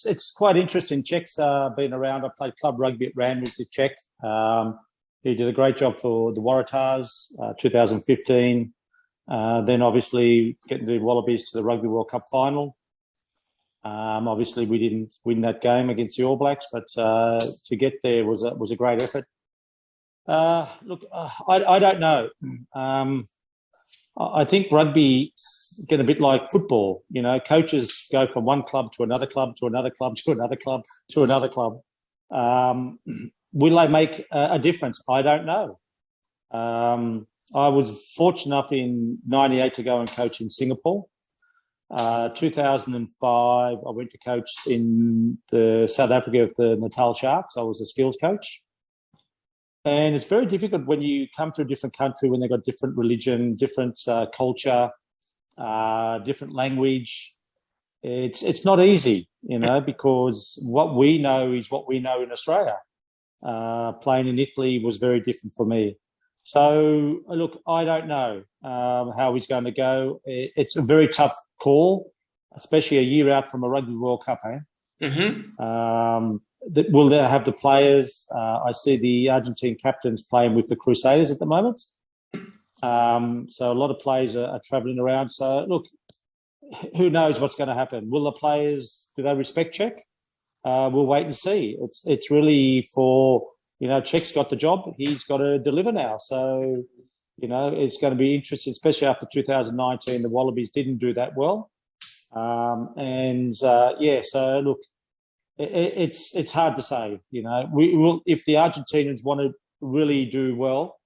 it's quite interesting. Czech's been around. I played club rugby at Randwick with Czech. He did a great job for the Waratahs, 2015. Then obviously getting the Wallabies to the Rugby World Cup final. Obviously we didn't win that game against the All Blacks, but to get there was a great effort. Look, I don't know. I think rugby's getting a bit like football. You know, coaches go from one club to another club to another club to another club to another club. Will they make a difference? I don't know. I was fortunate enough in '98 to go and coach in Singapore. 2005, I went to coach in the South Africa with the Natal Sharks. I was a skills coach. And it's very difficult when you come to a different country, when they've got different religion, different culture, different language. It's not easy, you know, because what we know is what we know in Australia. Playing in Italy was very different for me. So, look, I don't know how he's going to go. It's a very tough call, especially a year out from a Rugby World Cup, eh? Mm-hmm. Will they have the players? I see the Argentine captains playing with the Crusaders at the moment. So a lot of players are travelling around. So, look, who knows what's going to happen? Will the players, do they respect Czech? We'll wait and see. It's really for, you know, Czech's got the job. He's got to deliver now. So, you know, it's going to be interesting, especially after 2019. The Wallabies didn't do that well. So, look, it's hard to say, you know. We will, if the Argentinians want to really do well,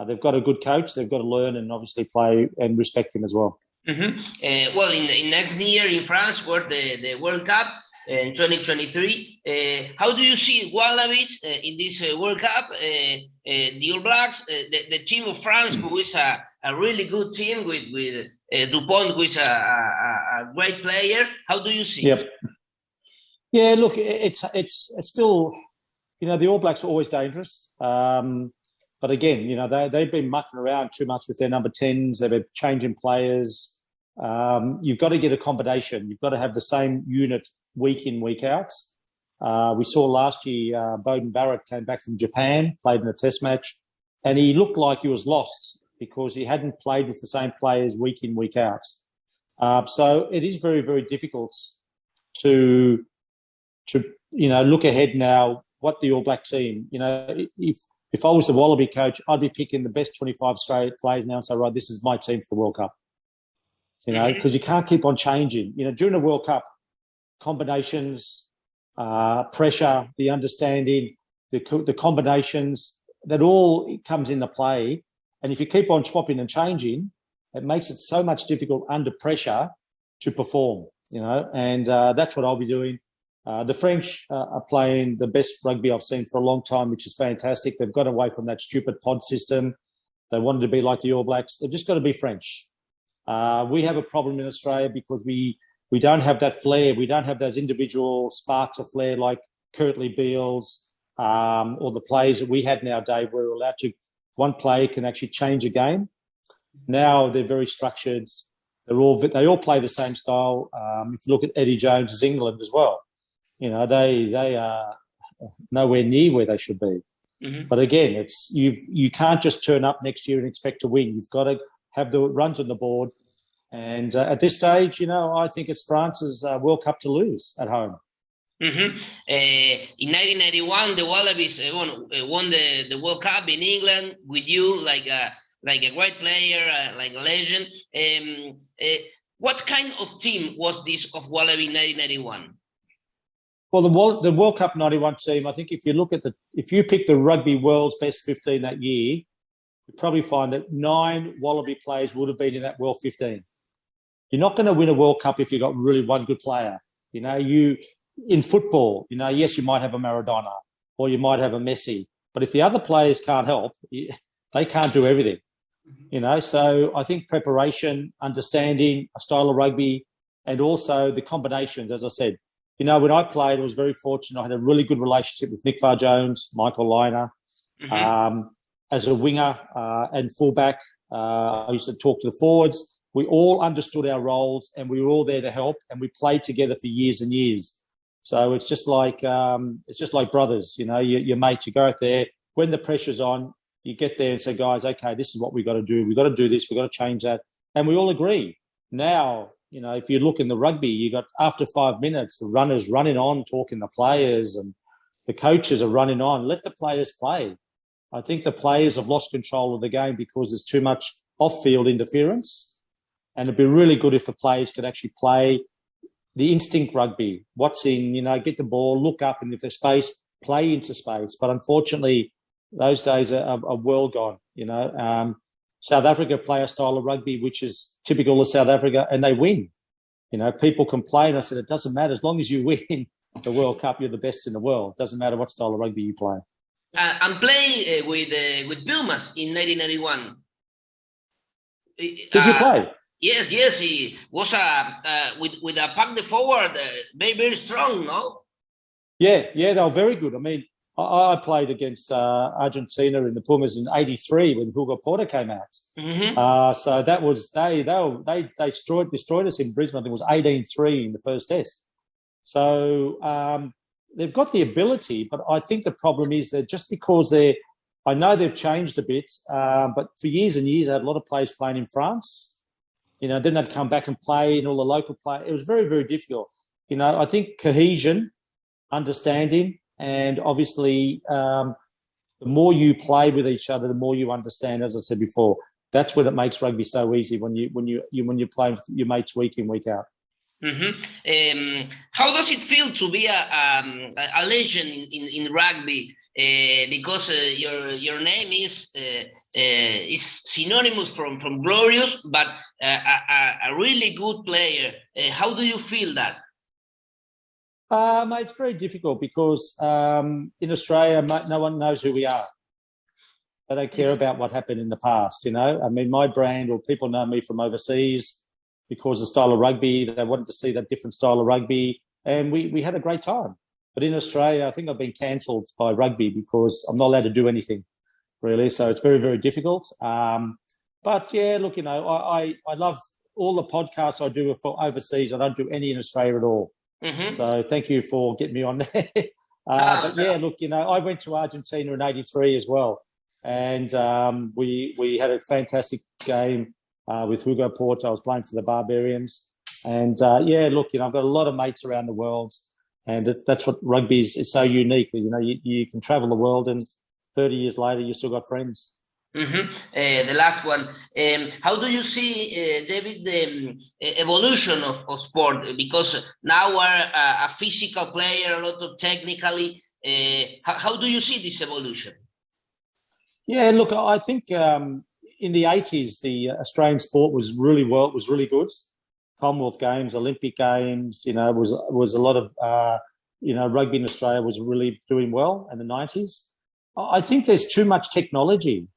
they've got a good coach. They've got to learn and obviously play and respect him as well. Mm-hmm. Well, in next year in France, for the World Cup in 2023, how do you see Wallabies in this World Cup? The All Blacks, the team of France, who is a really good team with Dupont, who is a great player. How do you see it? Yeah, look, it's still, you know, the All Blacks are always dangerous. But again, you know, they've been mucking around too much with their number 10s. They've been changing players. You've got to get a combination. You've got to have the same unit week in, week out. We saw last year, Beauden Barrett came back from Japan, played in a test match, and he looked like he was lost because he hadn't played with the same players week in, week out. So it is very, very difficult to you know, look ahead now, what the All Black team, you know, if I was the Wallaby coach, I'd be picking the best 25 straight players now and say, right, this is my team for the World Cup. You know, because you can't keep on changing. You know, during the World Cup, combinations, pressure, the understanding, the combinations, that all comes into play. And if you keep on swapping and changing, it makes it so much difficult under pressure to perform, you know, and that's what I'll be doing. The French are playing the best rugby I've seen for a long time, which is fantastic. They've got away from that stupid pod system. They wanted to be like the All Blacks. They've just got to be French. We have a problem in Australia because we don't have that flair. We don't have those individual sparks of flair like Kurtley Beals or the players that we had nowadays where we're allowed to, one player can actually change a game. Now they're very structured. They all play the same style. If you look at Eddie Jones's England as well, you know, they are nowhere near where they should be. Mm-hmm. But again, it's you can't just turn up next year and expect to win. You've got to have the runs on the board. And at this stage, you know, I think it's France's World Cup to lose at home. Mm-hmm. In 1991, the Wallabies won the World Cup in England with you, like a great player, like a legend. What kind of team was this of Wallaby in 1991? Well, the World Cup '91 team, I think if you pick the rugby world's best 15 that year, you probably find that 9 Wallaby players would have been in that World 15. You're not going to win a World Cup if you've got really one good player. You know, in football, you know, yes, you might have a Maradona or you might have a Messi, but if the other players can't help, they can't do everything. You know, so I think preparation, understanding a style of rugby, and also the combinations, as I said. You know, when I played, I was very fortunate. I had a really good relationship with Nick Farr-Jones, Michael Liner. Mm-hmm. As a winger and fullback, I used to talk to the forwards. We all understood our roles and we were all there to help, and we played together for years and years. So it's just like brothers, you know, your mates. You go out there when the pressure's on. You get there and say, guys, okay, this is what we've got to do. We've got to do this. We've got to change that. And we all agree. Now, you know, if you look in the rugby, you got after 5 minutes, the runners running on, talking to players, and the coaches are running on. Let the players play. I think the players have lost control of the game because there's too much off-field interference. And it'd be really good if the players could actually play the instinct rugby. What's in, you know, get the ball, look up, and if there's space, play into space. But unfortunately, those days are well gone, you know. South Africa play a style of rugby which is typical of South Africa, and they win. You know, people complain. I said, it doesn't matter. As long as you win the World Cup, you're the best in the world. It doesn't matter what style of rugby you play. I'm playing with Pumas in 1991. Did you play? Yes. He was with a pack the forward, very, very strong, no? Yeah, they were very good. I mean, I played against Argentina in the Pumas in '83 when Hugo Porta came out. Mm-hmm. So that was they destroyed us in Brisbane. I think it was 18-3 in the first test. So they've got the ability, but I think the problem is that just because I know they've changed a bit, but for years and years, I had a lot of players playing in France. You know, then they'd come back and play in all the local play. It was very, very difficult. You know, I think cohesion, understanding, and obviously, the more you play with each other, the more you understand. As I said before, that's what it makes rugby so easy when you're playing with your mates week in, week out. Mm-hmm. How does it feel to be a legend in rugby? Because your name is synonymous from glorious, but a really good player. How do you feel that? Mate, it's very difficult because in Australia, no one knows who we are. They don't care about what happened in the past, you know. I mean, my brand, or people know me from overseas because of the style of rugby. They wanted to see that different style of rugby, and we had a great time. But in Australia, I think I've been cancelled by rugby because I'm not allowed to do anything, really. So it's very, very difficult. But, yeah, look, you know, I love all the podcasts I do for overseas. I don't do any in Australia at all. Mm-hmm. So thank you for getting me on there. But yeah, look, you know, I went to Argentina in '83 as well, and we had a fantastic game with Hugo Porta. I was playing for the Barbarians, and yeah, look, you know, I've got a lot of mates around the world, and that's what rugby is so unique. You know, you can travel the world, and 30 years later, you still got friends. Mm-hmm. The last one. How do you see, David, the evolution of sport? Because now we're a physical player, a lot of technically. How do you see this evolution? Yeah, look, I think in the 80s, the Australian sport was really good. Commonwealth Games, Olympic Games, you know, was a lot of, you know, rugby in Australia was really doing well in the 90s. I think there's too much technology.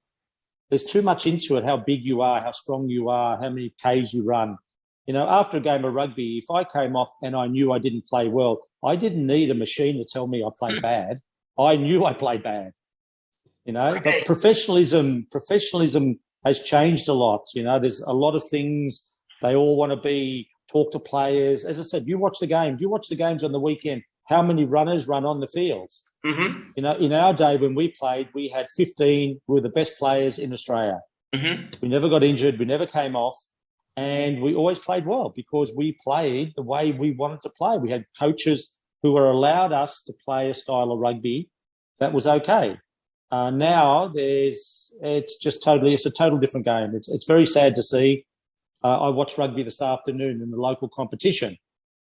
There's too much into it, how big you are, how strong you are, how many Ks you run. You know, after a game of rugby, if I came off and I knew I didn't play well, I didn't need a machine to tell me I played bad. I knew I played bad, you know. Okay. But professionalism has changed a lot. You know, there's a lot of things. They all want to talk to players. As I said, you watch the game. You watch the games on the weekend. How many runners run on the fields? Mm-hmm. You know, in our day when we played, we had 15. We were the best players in Australia. Mm-hmm. We never got injured. We never came off. And we always played well because we played the way we wanted to play. We had coaches who were allowed us to play a style of rugby that was okay. Now it's a total different game. It's very sad to see. I watched rugby this afternoon in the local competition,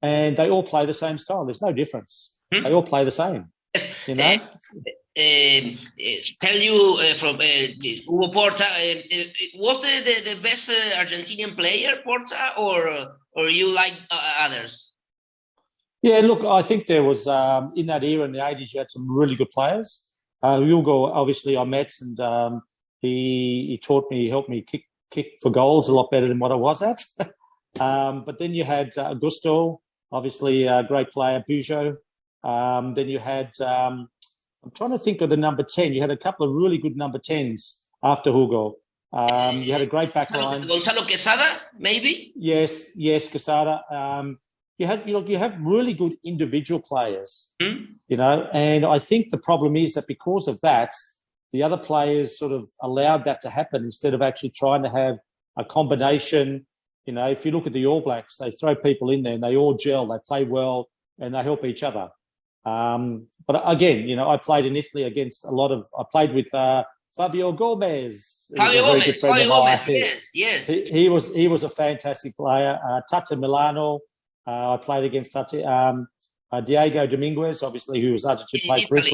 and they all play the same style. There's no difference. They all play the same. You know. Tell you from Hugo Porta, was the best Argentinian player Porta, or you like others? Yeah, look, I think there was in that era in the 80s, you had some really good players. Hugo, obviously, I met, and he taught me, he helped me kick for goals a lot better than what I was at. But then you had Augusto, obviously a great player, Bujo. Then you had, I'm trying to think of the number 10. You had a couple of really good number 10s after Hugo. You had a great back line. Gonzalo Quesada, maybe? Yes, Quesada. you have really good individual players, you know, and I think the problem is that because of that, the other players sort of allowed that to happen instead of actually trying to have a combination. You know, if you look at the All Blacks, they throw people in there and they all gel, they play well, and they help each other. But again, you know, I played in Italy against I played with Fabio Gomez. Yes. He was a fantastic player. Tata Milano, I played against Tata. Diego Dominguez, obviously, who was Argentine, played for Italy.